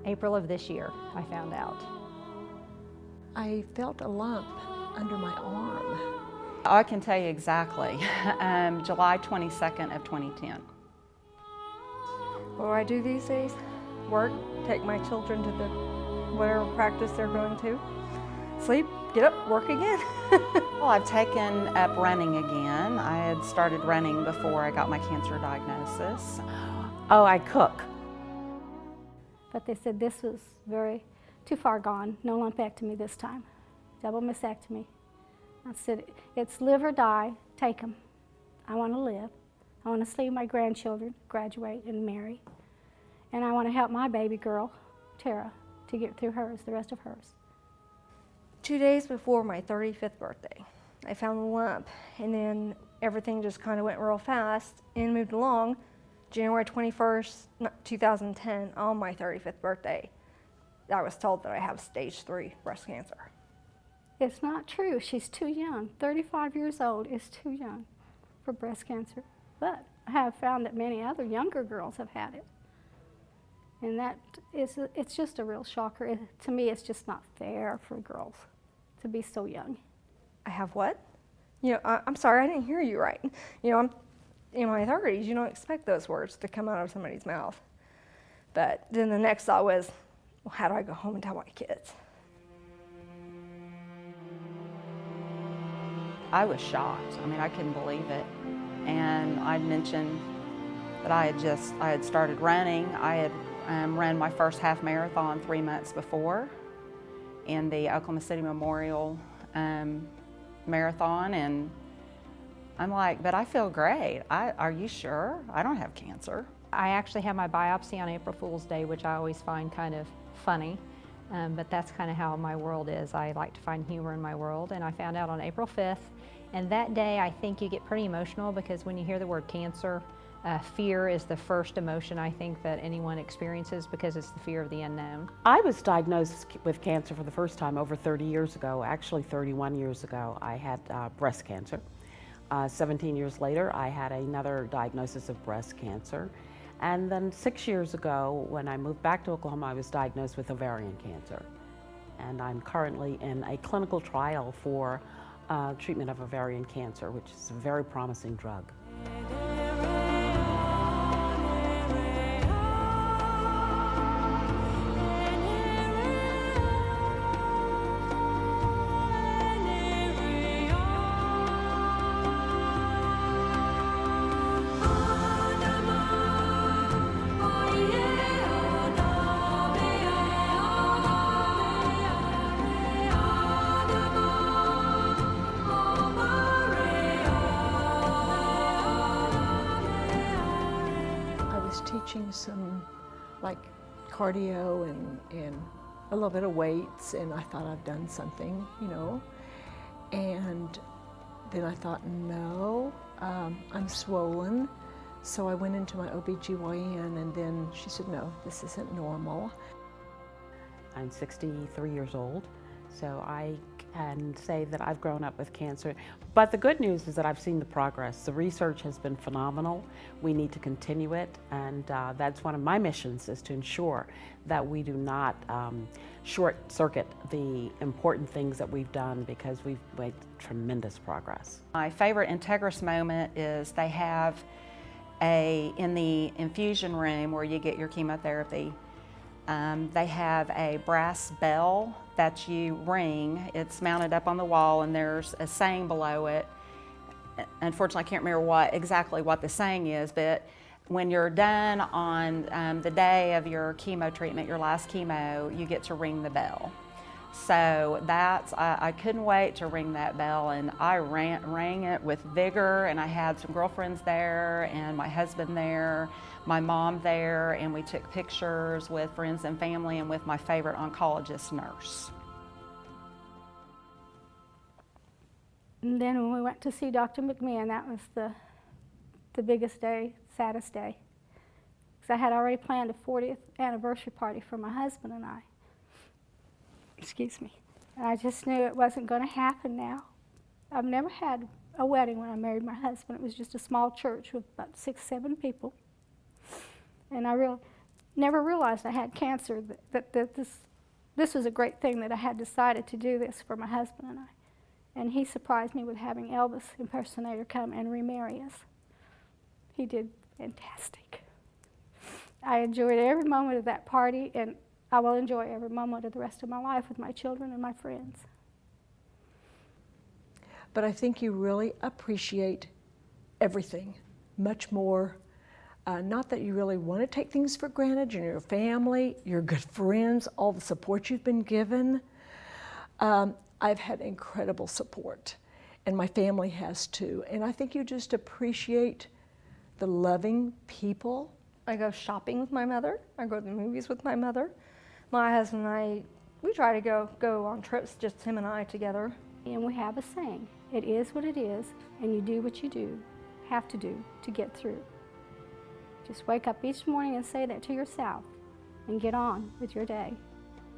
April of this year, I found out. I felt a lump under my arm. I can tell you exactly, July 22nd of 2010. What do I do these days? Work, take my children to the whatever practice they're going to, sleep, get up, work again. Well, I've taken up running again. I had started running before I got my cancer diagnosis. Oh, I cook. But they said this was too far gone, no lumpectomy this time, double mastectomy. I said, it's live or die, take them. I want to live. I want to see my grandchildren graduate and marry. And I want to help my baby girl, Tara, to get through the rest of hers. 2 days before my 35th birthday, I found a lump, and then everything just kind of went real fast and moved along. January 21st, 2010, on my 35th birthday, I was told that I have stage 3 breast cancer. It's not true. She's too young. 35 years old is too young for breast cancer. But I have found that many other younger girls have had it. And it's just a real shocker. To me, it's just not fair for girls to be so young. I have what? I'm sorry, I didn't hear you right. I'm in my 30s. You don't expect those words to come out of somebody's mouth. But then the next thought was, well, how do I go home and tell my kids? I was shocked. I mean, I couldn't believe it. And I'd mentioned that I had started running. I had ran my first half marathon 3 months before in the Oklahoma City Memorial Marathon, and I'm like, but I feel great. Are you sure? I don't have cancer. I actually had my biopsy on April Fool's Day, which I always find kind of funny, but that's kind of how my world is. I like to find humor in my world, and I found out on April 5th, and that day I think you get pretty emotional because when you hear the word cancer, fear is the first emotion I think that anyone experiences because it's the fear of the unknown. I was diagnosed with cancer for the first time over 30 years ago, actually 31 years ago. I had breast cancer. 17 years later, I had another diagnosis of breast cancer. And then 6 years ago, when I moved back to Oklahoma, I was diagnosed with ovarian cancer. And I'm currently in a clinical trial for treatment of ovarian cancer, which is a very promising drug. Teaching some like cardio and a little bit of weights, and I thought I've done something, and then I thought, no, I'm swollen. So I went into my OBGYN, and then she said, no, this isn't normal. I'm 63 years old, so I can say that I've grown up with cancer. But the good news is that I've seen the progress. The research has been phenomenal. We need to continue it, and that's one of my missions, is to ensure that we do not short-circuit the important things that we've done, because we've made tremendous progress. My favorite Integris moment is they have in the infusion room where you get your chemotherapy, they have a brass bell that you ring. It's mounted up on the wall, and there's a saying below it. Unfortunately, I can't remember exactly what the saying is, but when you're done on the day of your chemo treatment, your last chemo, you get to ring the bell. So I couldn't wait to ring that bell, and I rang it with vigor, and I had some girlfriends there and my husband there, my mom there, and we took pictures with friends and family and with my favorite oncologist nurse. And then when we went to see Dr. McMahon, that was the biggest day, saddest day. Because I had already planned a 40th anniversary party for my husband and I. Excuse me. And I just knew it wasn't going to happen now. I've never had a wedding when I married my husband. It was just a small church with about 6, 7 people. And never realized I had cancer, that this was a great thing that I had decided to do this for my husband and I. And he surprised me with having Elvis impersonator come and remarry us. He did fantastic. I enjoyed every moment of that party, and I will enjoy every moment of the rest of my life with my children and my friends. But I think you really appreciate everything much more. Not that you really want to take things for granted, your family, your good friends, all the support you've been given. I've had incredible support, and my family has too. And I think you just appreciate the loving people. I go shopping with my mother. I go to the movies with my mother. My husband and I, we try to go on trips, just him and I together. And we have a saying, it is what it is, and you do what you have to do to get through. Just wake up each morning and say that to yourself and get on with your day,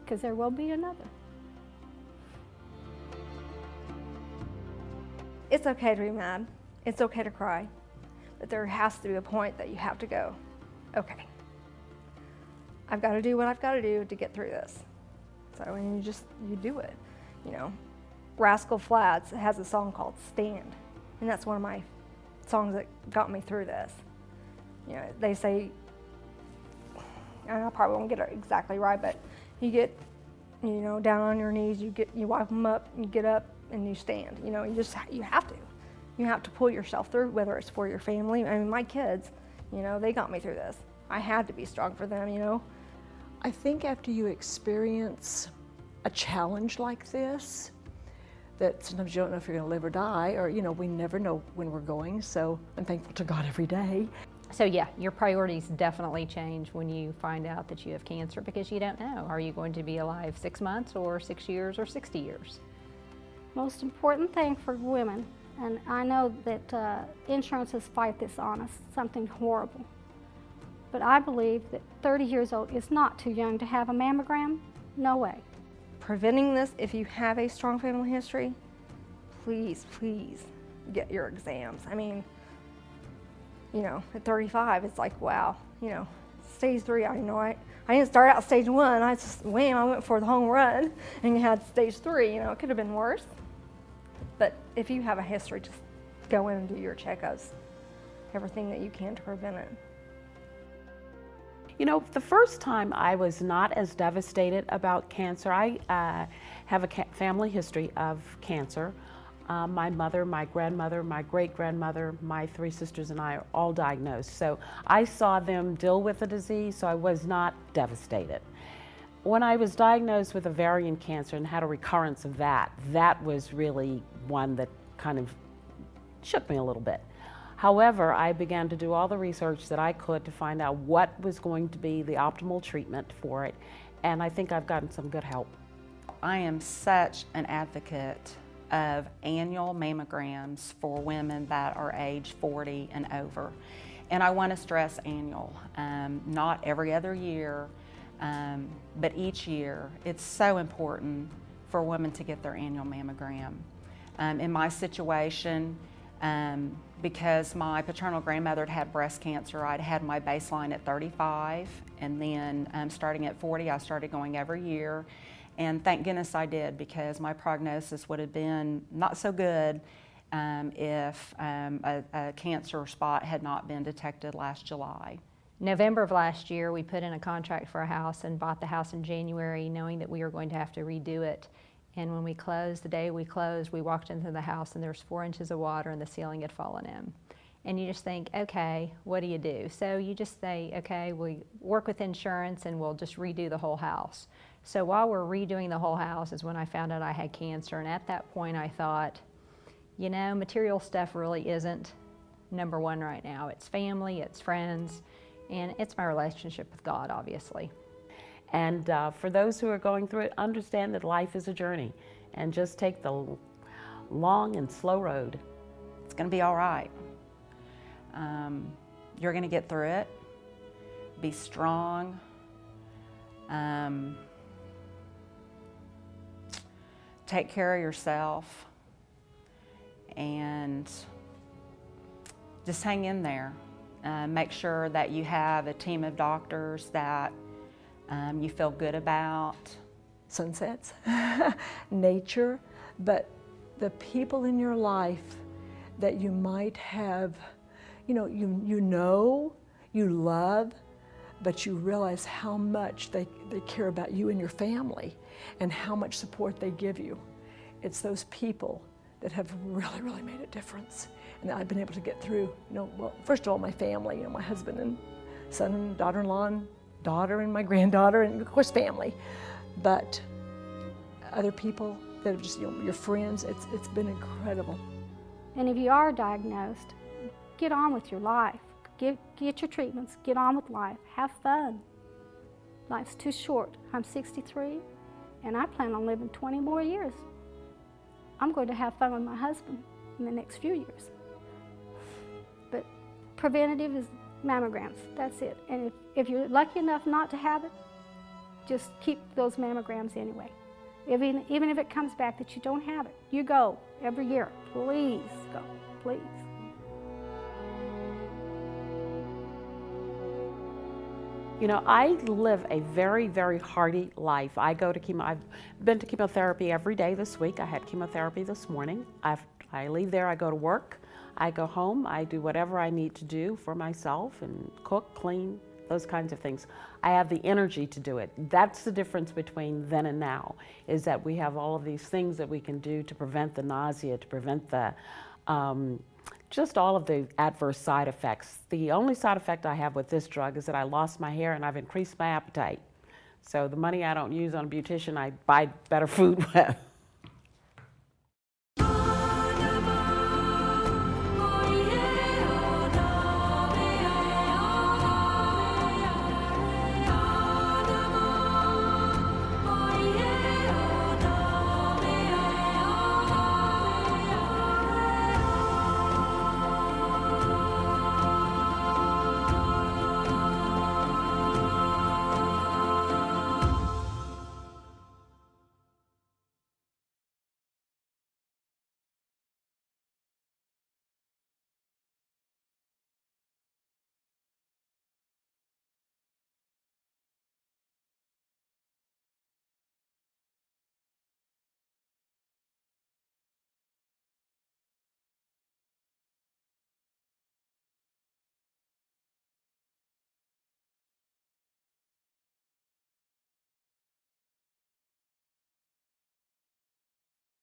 because there will be another. It's okay to be mad. It's okay to cry. But there has to be a point that you have to go, okay, I've got to do what I've got to do to get through this. So and you do it. You know, Rascal Flatts has a song called Stand, and that's one of my songs that got me through this. You know, they say, and I probably won't get it exactly right, but you get, you know, down on your knees, you wipe them up, you get up, and you stand. You know, you have to. You have to pull yourself through, whether it's for your family. I mean, my kids, you know, they got me through this. I had to be strong for them, you know. I think after you experience a challenge like this, that sometimes you don't know if you're going to live or die, or, you know, we never know when we're going, so I'm thankful to God every day. So yeah, your priorities definitely change when you find out that you have cancer, because you don't know. Are you going to be alive 6 months or 6 years or 60 years? Most important thing for women, and I know that insurances fight this on us, something horrible. But I believe that 30 years old is not too young to have a mammogram. No way. Preventing this, if you have a strong family history, please, please get your exams. I mean, you know, at 35, it's like, wow, you know, stage 3, I didn't start out stage 1, I went for the home run and had stage 3, you know, it could have been worse. But if you have a history, just go in and do your checkups, everything that you can to prevent it. You know, the first time I was not as devastated about cancer. I have a family history of cancer. My mother, my grandmother, my great-grandmother, my 3 sisters and I are all diagnosed. So I saw them deal with the disease, so I was not devastated. When I was diagnosed with ovarian cancer and had a recurrence of that was really one that kind of shook me a little bit. However, I began to do all the research that I could to find out what was going to be the optimal treatment for it, and I think I've gotten some good help. I am such an advocate of annual mammograms for women that are age 40 and over. And I want to stress annual, not every other year, but each year. It's so important for women to get their annual mammogram. In my situation, because my paternal grandmother had breast cancer, I'd had my baseline at 35, and then starting at 40, I started going every year. And thank goodness I did, because my prognosis would have been not so good if a cancer spot had not been detected last July. November of last year, we put in a contract for a house and bought the house in January, knowing that we were going to have to redo it. And when we closed, the day we closed, we walked into the house and there's 4 inches of water and the ceiling had fallen in. And you just think, okay, what do you do? So you just say, okay, we work with insurance and we'll just redo the whole house. So while we're redoing the whole house is when I found out I had cancer. And at that point I thought, you know, material stuff really isn't number one right now. It's family, it's friends, and it's my relationship with God, obviously. And for those who are going through it, understand that life is a journey, and just take the long and slow road. It's going to be all right. You're going to get through it. Be strong. Take care of yourself, and just hang in there. Make sure that you have a team of doctors that you feel good about. Sunsets, nature, but the people in your life that you might have, you love, but you realize how much they care about you and your family and how much support they give you. It's those people that have really, really made a difference. And I've been able to get through, well, first of all, my family, my husband and son and daughter-in-law and daughter and my granddaughter and of course family. But other people that are just, your friends, it's been incredible. And if you are diagnosed, get on with your life. Get your treatments, get on with life, have fun. Life's too short. I'm 63 and I plan on living 20 more years. I'm going to have fun with my husband in the next few years. But preventative is mammograms, that's it. And if you're lucky enough not to have it, just keep those mammograms anyway. Even if it comes back that you don't have it, you go every year. Please go, please. I live a very, very hearty life. I've been to chemotherapy every day this week. I had chemotherapy this morning. I leave there, I go to work, I go home, I do whatever I need to do for myself and cook, clean, those kinds of things. I have the energy to do it. That's the difference between then and now, is that we have all of these things that we can do to prevent the nausea, to prevent the just all of the adverse side effects. The only side effect I have with this drug is that I lost my hair and I've increased my appetite. So the money I don't use on a beautician, I buy better food with.